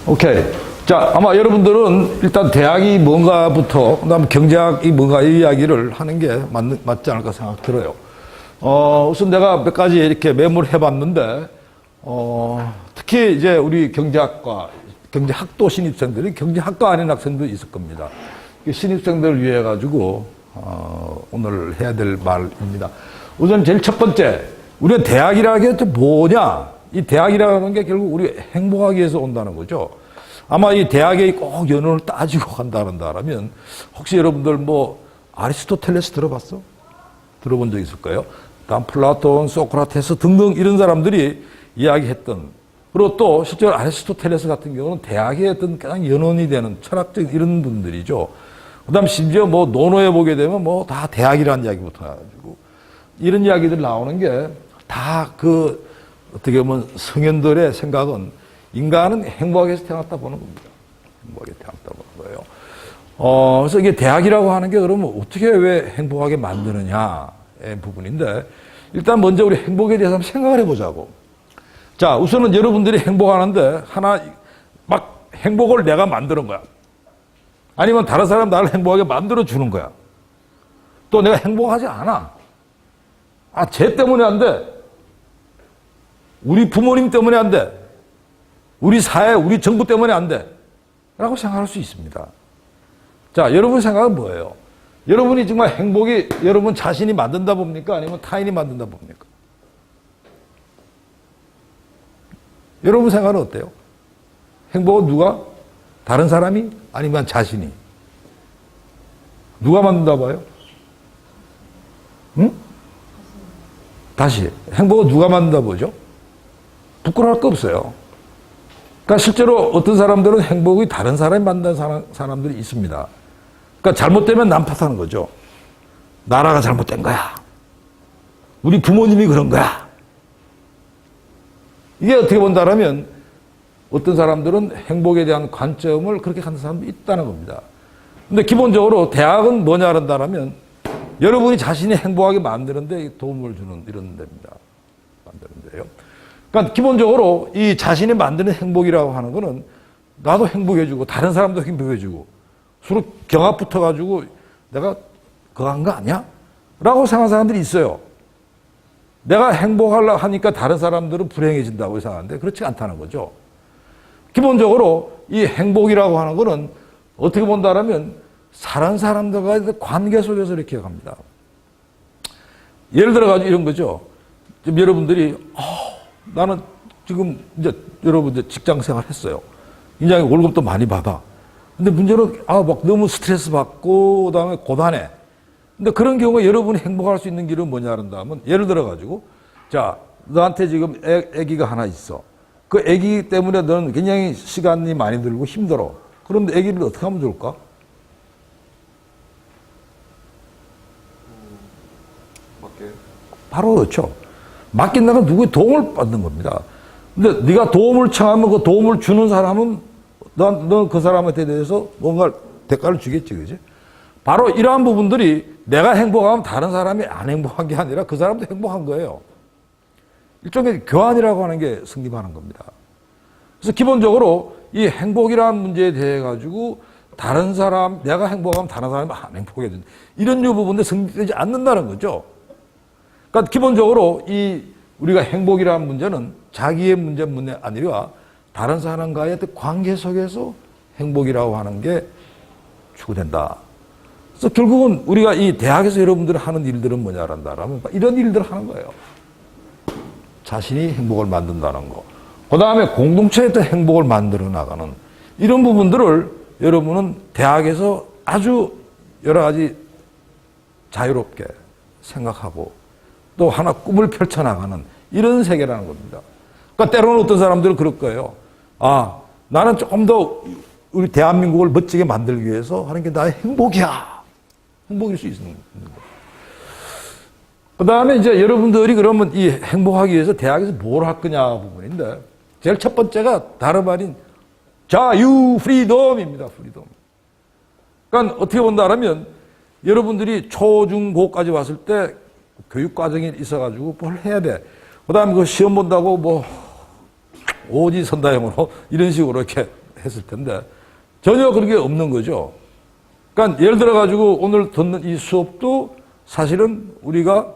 오케이. 자, 아마 여러분들은 일단 대학이 뭔가부터, 그 다음에 경제학이 뭔가 이 이야기를 하는 게 맞지 않을까 생각 들어요. 우선 내가 몇 가지 이렇게 메모를 해봤는데, 특히 이제 우리 경제학과, 경제학도 신입생들이 경제학과 아닌 학생도 있을 겁니다. 신입생들을 위해 가지고, 오늘 해야 될 말입니다. 우선 제일 첫 번째, 우리가 대학이라는 게 뭐냐? 이 대학이라는 게 결국 우리 행복하기 위해서 온다는 거죠. 아마 이 대학에 꼭 연원을 따지고 간다면 혹시 여러분들 뭐 아리스토텔레스 들어봤어? 들어본 적 있을 거예요? 다음 플라톤, 소크라테스 등등 이런 사람들이 이야기했던, 그리고 또 실제로 아리스토텔레스 같은 경우는 대학의 어떤 가장 연원이 되는 철학적 이런 분들이죠. 그 다음 심지어 뭐 논어에 보게 되면 뭐 다 대학이라는 이야기부터 해가지고 이런 이야기들 나오는 게 다 그 어떻게 보면 성현들의 생각은 인간은 행복하게 해서 태어났다 보는 겁니다. 행복하게 태어났다 보는 거예요. 그래서 이게 대학이라고 하는 게 그러면 어떻게 왜 행복하게 만드느냐의 부분인데, 일단 먼저 우리 행복에 대해서 한번 생각을 해보자고. 자, 우선은 여러분들이 행복하는데 하나 막 행복을 내가 만드는 거야. 아니면 다른 사람 나를 행복하게 만들어주는 거야. 또 내가 행복하지 않아. 쟤 때문에 안 돼. 우리 부모님 때문에 안 돼. 우리 사회, 우리 정부 때문에 안 돼. 라고 생각할 수 있습니다. 자, 여러분 생각은 뭐예요? 여러분이 정말 행복이 여러분 자신이 만든다 봅니까? 아니면 타인이 만든다 봅니까? 여러분 생각은 어때요? 행복은 누가? 다른 사람이? 아니면 자신이? 누가 만든다 봐요? 응? 다시. 행복은 누가 만든다 보죠? 부끄러울 거 없어요. 그러니까 실제로 어떤 사람들은 행복이 다른 사람이 만든 사람들이 있습니다. 그러니까 잘못되면 남 탓하는 거죠. 나라가 잘못된 거야. 우리 부모님이 그런 거야. 이게 어떻게 본다라면 어떤 사람들은 행복에 대한 관점을 그렇게 갖는 사람도 있다는 겁니다. 근데 기본적으로 대학은 뭐냐 한다면 여러분이 자신이 행복하게 만드는데 도움을 주는 이런 데입니다. 만드는 데요. 그러니까 기본적으로 이 자신이 만드는 행복이라고 하는 거는 나도 행복해주고 다른 사람도 행복해주고 서로 경합 붙어가지고 내가 그거 한 거 아니야? 라고 생각하는 사람들이 있어요. 내가 행복하려고 하니까 다른 사람들은 불행해진다고 생각하는데 그렇지 않다는 거죠. 기본적으로 이 행복이라고 하는 거는 어떻게 본다면 사는 사람들과의 관계 속에서 이렇게 갑니다. 예를 들어가지고 이런 거죠. 지금 여러분들이 나는 지금 이제 여러분들 직장 생활 했어요. 굉장히 월급도 많이 받아. 근데 문제는 막 너무 스트레스 받고 그다음에 고단해. 근데 그런 경우에 여러분이 행복할 수 있는 길은 뭐냐 한다면 예를 들어 가지고 자, 너한테 지금 아기가 하나 있어. 그 아기 때문에 너는 굉장히 시간이 많이 들고 힘들어. 그런데 아기를 어떻게 하면 좋을까? 바로 그렇죠. 맡긴다는 누구의 도움을 받는 겁니다. 근데 네가 도움을 청하면 그 도움을 주는 사람은 너 그 사람한테 대해서 뭔가 대가를 주겠지, 그지? 바로 이러한 부분들이 내가 행복하면 다른 사람이 안 행복한 게 아니라 그 사람도 행복한 거예요. 일종의 교환이라고 하는 게 성립하는 겁니다. 그래서 기본적으로 이 행복이라는 문제에 대해 가지고 다른 사람, 내가 행복하면 다른 사람이 안 행복해야 된다. 이런 부분에 성립되지 않는다는 거죠. 그러니까 기본적으로 이 우리가 행복이라는 문제는 자기의 문제뿐만 아니라 다른 사람과의 관계 속에서 행복이라고 하는 게 추구된다. 그래서 결국은 우리가 이 대학에서 여러분들이 하는 일들은 뭐냐라면 이런 일들을 하는 거예요. 자신이 행복을 만든다는 거. 그 다음에 공동체의 행복을 만들어 나가는 이런 부분들을 여러분은 대학에서 아주 여러 가지 자유롭게 생각하고 또 하나 꿈을 펼쳐나가는 이런 세계라는 겁니다. 그러니까 때로는 어떤 사람들은 그럴 거예요. 나는 조금 더 우리 대한민국을 멋지게 만들기 위해서 하는 게 나의 행복이야. 행복일 수 있는 거예요. 그 다음에 이제 여러분들이 그러면 이 행복하기 위해서 대학에서 뭘 할 거냐 부분인데 제일 첫 번째가 다름 아닌 자유, 프리덤입니다. 프리덤. 그러니까 어떻게 본다면 여러분들이 초, 중, 고까지 왔을 때 교육 과정이 있어가지고 뭘 해야 돼. 그 다음에 그 시험 본다고 뭐 오지선다형으로 이런 식으로 이렇게 했을 텐데 전혀 그런 게 없는 거죠. 그러니까 예를 들어가지고 오늘 듣는 이 수업도 사실은 우리가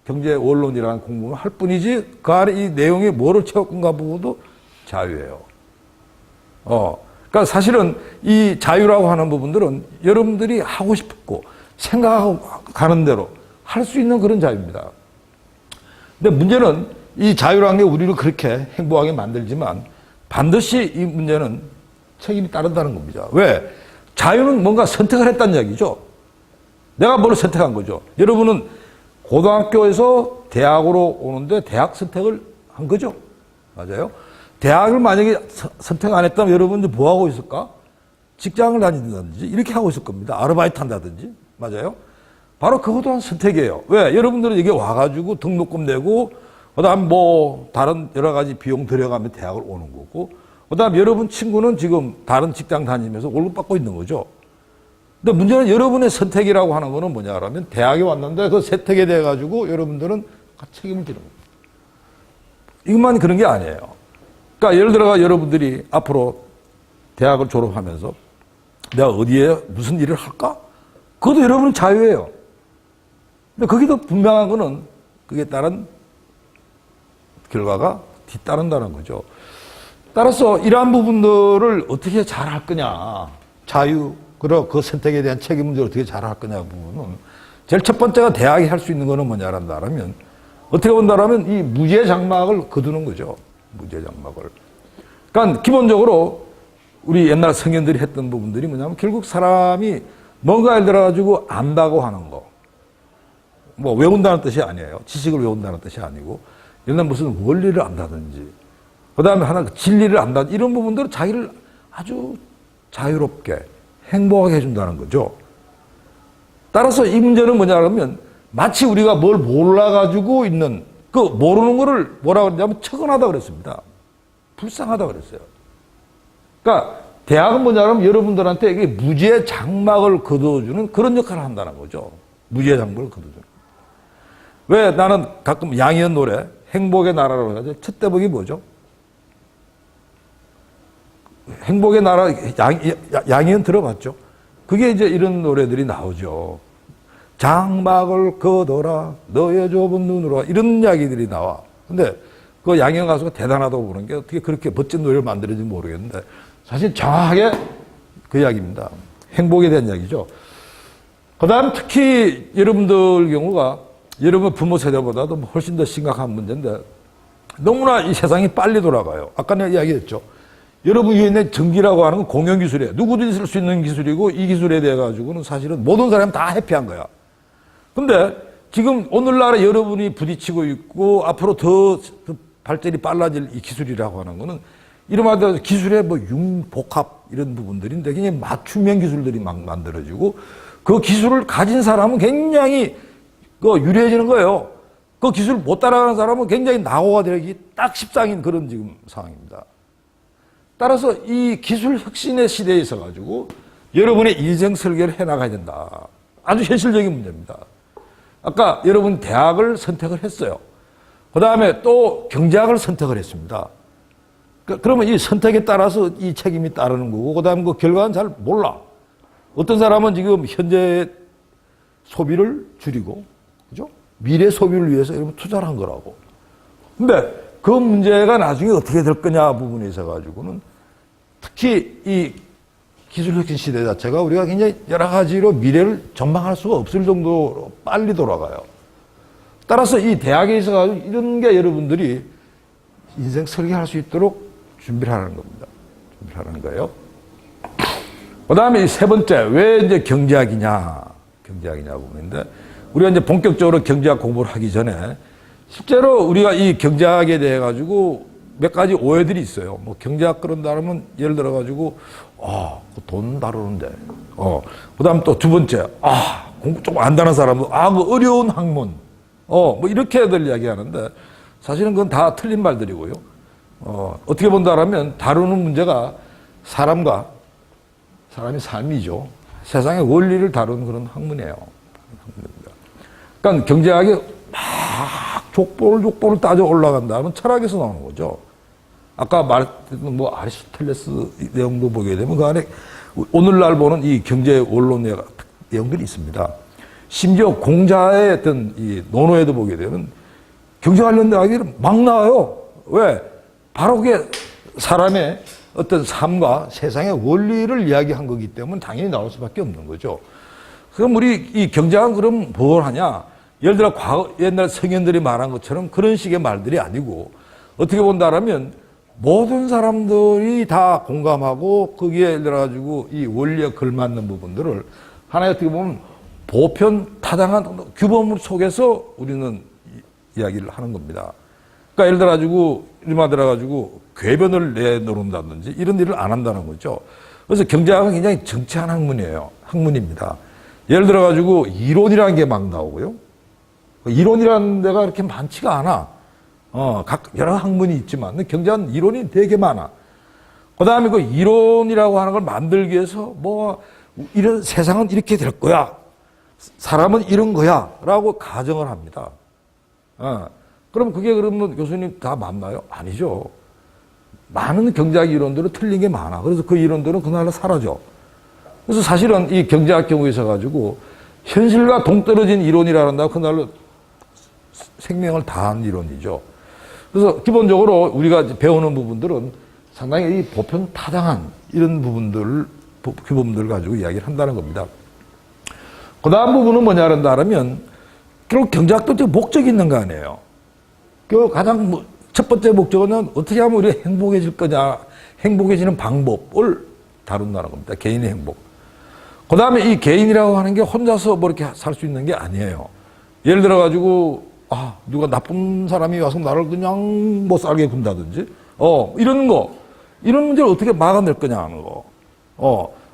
경제 원론이라는 공부를 할 뿐이지 그 안에 이 내용이 뭐를 채울 건가 보고도 자유예요. 그러니까 사실은 이 자유라고 하는 부분들은 여러분들이 하고 싶고 생각하고 가는 대로 할 수 있는 그런 자유입니다. 근데 문제는 이 자유라는 게 우리를 그렇게 행복하게 만들지만 반드시 이 문제는 책임이 따른다는 겁니다. 왜? 자유는 뭔가 선택을 했다는 얘기죠. 내가 뭘 선택한 거죠. 여러분은 고등학교에서 대학으로 오는데 대학 선택을 한 거죠. 맞아요? 대학을 만약에 선택 안 했다면 여러분들 뭐 하고 있을까? 직장을 다니든지 이렇게 하고 있을 겁니다. 아르바이트 한다든지. 맞아요? 바로 그것 또한 선택이에요. 왜? 여러분들은 여기 와가지고 등록금 내고 그 다음 뭐 다른 여러 가지 비용 들여가면 대학을 오는 거고 그 다음 여러분 친구는 지금 다른 직장 다니면서 월급 받고 있는 거죠. 근데 문제는 여러분의 선택이라고 하는 거는 뭐냐 그러면 대학에 왔는데 그 선택에 대해 가지고 여러분들은 책임을 지는 겁니다. 이것만 그런 게 아니에요. 그러니까 예를 들어가 여러분들이 앞으로 대학을 졸업하면서 내가 어디에 무슨 일을 할까? 그것도 여러분은 자유예요. 근데 거기도 분명한 거는 그에 따른 결과가 뒤따른다는 거죠. 따라서 이러한 부분들을 어떻게 잘 할 거냐. 자유, 그리고 그 선택에 대한 책임 문제를 어떻게 잘 할 거냐 부분은 제일 첫 번째가 대학이 할 수 있는 거는 뭐냐라면 어떻게 본다라면 이 무죄 장막을 거두는 거죠. 무죄 장막을. 그러니까 기본적으로 우리 옛날 성현들이 했던 부분들이 뭐냐면 결국 사람이 뭔가를 들어가지고 안다고 하는 거. 뭐 외운다는 뜻이 아니에요. 지식을 외운다는 뜻이 아니고 옛날 무슨 원리를 안다든지 그 다음에 하나 진리를 안다든지 이런 부분들은 자기를 아주 자유롭게 행복하게 해준다는 거죠. 따라서 이 문제는 뭐냐 하면 마치 우리가 뭘 몰라가지고 있는 그 모르는 거를 뭐라고 그러냐면 처근하다 그랬습니다. 불쌍하다 그랬어요. 그러니까 대학은 뭐냐면 여러분들한테 이게 무죄 장막을 거둬주는 그런 역할을 한다는 거죠. 무죄 장막을 거둬주는. 왜 나는 가끔 양희은 노래 행복의 나라로 해가지고 첫 대목이 뭐죠? 행복의 나라 양희은 들어봤죠? 그게 이제 이런 노래들이 나오죠. 장막을 걷어라 너의 좁은 눈으로 이런 이야기들이 나와. 근데 그 양희은 가수가 대단하다고 보는 게 어떻게 그렇게 멋진 노래를 만들었는지 모르겠는데 사실 정확하게 그 이야기입니다. 행복에 대한 이야기죠. 그 다음 특히 여러분들 경우가 여러분 부모 세대보다도 훨씬 더 심각한 문제인데 너무나 이 세상이 빨리 돌아가요. 아까 내가 이야기했죠. 여러분 위에 있는 전기라고 하는 건 공용기술이에요. 누구든지 쓸 수 있는 기술이고 이 기술에 대해 가지고는 사실은 모든 사람이 다 해피한 거야. 근데 지금 오늘날에 여러분이 부딪히고 있고 앞으로 더 발전이 빨라질 이 기술이라고 하는 거는 이름하여 기술의 뭐 융복합 이런 부분들인데 굉장히 맞춤형 기술들이 막 만들어지고 그 기술을 가진 사람은 굉장히 유리해지는 거예요. 그 기술 못 따라가는 사람은 굉장히 낙오가 되기 딱 십상인 그런 지금 상황입니다. 따라서 이 기술 혁신의 시대에 있어 가지고 여러분의 인생 설계를 해나가야 된다. 아주 현실적인 문제입니다. 아까 여러분 대학을 선택을 했어요. 그 다음에 또 경제학을 선택을 했습니다. 그러면 이 선택에 따라서 이 책임이 따르는 거고, 그 다음 그 결과는 잘 몰라. 어떤 사람은 지금 현재 소비를 줄이고, 그죠? 미래 소비를 위해서 여러분 투자를 한 거라고. 근데 그 문제가 나중에 어떻게 될 거냐 부분에 있어가지고는 특히 이 기술혁신 시대 자체가 우리가 굉장히 여러 가지로 미래를 전망할 수가 없을 정도로 빨리 돌아가요. 따라서 이 대학에 있어가지고 이런 게 여러분들이 인생 설계할 수 있도록 준비를 하는 겁니다. 준비를 하는 거예요. 그 다음에 이 세 번째, 왜 이제 경제학이냐 부분인데, 우리가 이제 본격적으로 경제학 공부를 하기 전에 실제로 우리가 이 경제학에 대해 가지고 몇 가지 오해들이 있어요. 뭐 경제학 그런다 하면 예를 들어 가지고 돈 다루는데. 그다음 또 두 번째. 공부 좀 안다는 사람은 그 어려운 학문. 뭐 이렇게들 이야기하는데 사실은 그건 다 틀린 말들이고요. 어떻게 본다라면 다루는 문제가 사람의 삶이죠. 세상의 원리를 다루는 그런 학문이에요. 그러니까 경제학이 막 족보를 따져 올라간다면 철학에서 나오는 거죠. 아까 말했던 뭐 아리스토텔레스 내용도 보게 되면 그 안에 오늘날 보는 이 경제 원론 내용들이 있습니다. 심지어 공자의 어떤 이 논어에도 보게 되면 경제 관련 이야기를 막 나와요. 왜? 바로 그게 사람의 어떤 삶과 세상의 원리를 이야기한 거기 때문에 당연히 나올 수밖에 없는 거죠. 그럼 우리 이 경제학은 그럼 뭘 하냐? 예를 들어 과거 옛날 성현들이 말한 것처럼 그런 식의 말들이 아니고 어떻게 본다라면 모든 사람들이 다 공감하고 거기에 예를 들어 가지고 이 원리에 걸맞는 부분들을 하나의 어떻게 보면 보편 타당한 규범 속에서 우리는 이야기를 하는 겁니다. 그러니까 예를 들어 가지고 이름만 들어 가지고 궤변을 내놓는다든지 이런 일을 안 한다는 거죠. 그래서 경제학은 굉장히 정치한 학문입니다. 예를 들어 가지고 이론이라는 게 막 나오고요. 이론이라는 데가 그렇게 많지가 않아. 여러 학문이 있지만 경제학은 이론이 되게 많아. 그 다음에 그 이론이라고 하는 걸 만들기 위해서 뭐 이런 세상은 이렇게 될 거야. 사람은 이런 거야. 라고 가정을 합니다. 그럼 그게 그러면 교수님 다 맞나요? 아니죠. 많은 경제학 이론들은 틀린 게 많아. 그래서 그 이론들은 그날로 사라져. 그래서 사실은 이 경제학 경우에 있어가지고 현실과 동떨어진 이론이라는다 그날로 생명을 다한 이론이죠. 그래서 기본적으로 우리가 배우는 부분들은 상당히 이 보편 타당한 이런 부분들을, 규범들을 가지고 이야기를 한다는 겁니다. 그 다음 부분은 뭐냐 한다면 결국 경제학도 목적이 있는 거 아니에요. 그 가장 첫 번째 목적은 어떻게 하면 우리가 행복해질 거냐, 행복해지는 방법을 다룬다는 겁니다. 개인의 행복. 그 다음에 이 개인이라고 하는 게 혼자서 뭐 이렇게 살 수 있는 게 아니에요. 예를 들어가지고, 누가 나쁜 사람이 와서 나를 그냥 못 살게 군다든지, 이런 문제를 어떻게 막아낼 거냐 하는 거.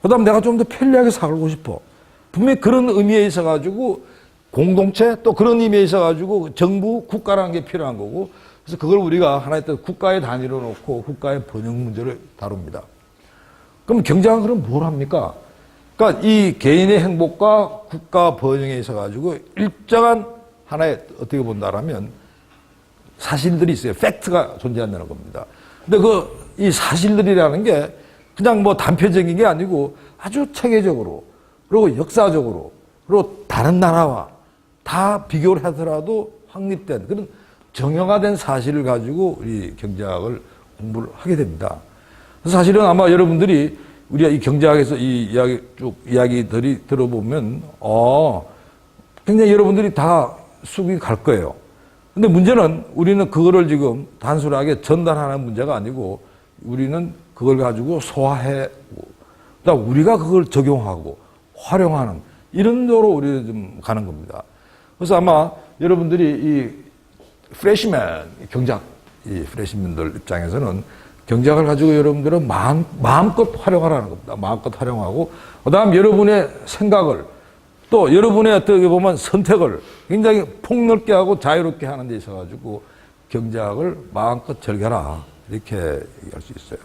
그 다음 내가 좀 더 편리하게 살고 싶어. 분명히 그런 의미에 있어가지고 공동체 또 그런 의미에 있어가지고 정부, 국가라는 게 필요한 거고 그래서 그걸 우리가 하나의 국가의 단위로 놓고 국가의 번영 문제를 다룹니다. 그럼 경제학은 그럼 뭘 합니까? 그러니까 이 개인의 행복과 국가 번영에 있어가지고 일정한 하나의 어떻게 본다라면 사실들이 있어요. 팩트가 존재한다는 겁니다. 근데 이 사실들이라는 게 그냥 뭐 단편적인 게 아니고 아주 체계적으로 그리고 역사적으로 그리고 다른 나라와 다 비교를 하더라도 확립된 그런 정형화된 사실을 가지고 우리 경제학을 공부를 하게 됩니다. 그래서 사실은 아마 여러분들이 우리가 이 경제학에서 이 이야기들이 들어보면 굉장히 여러분들이 다 쑥이 갈 거예요. 근데 문제는 우리는 그거를 지금 단순하게 전달하는 문제가 아니고 우리는 그걸 가지고 소화해 그다음 우리가 그걸 적용하고 활용하는 이런 도로 우리는 좀 가는 겁니다. 그래서 아마 여러분들이 이 프레시맨 경제학 이 프레시맨들 입장에서는 경제학을 가지고 여러분들은 마음껏 활용하라는 겁니다. 마음껏 활용하고 그다음 여러분의 생각을 또 여러분의 어떻게 보면 선택을 굉장히 폭넓게 하고 자유롭게 하는 데 있어가지고 경제학을 마음껏 즐겨라 이렇게 얘기할 수 있어요.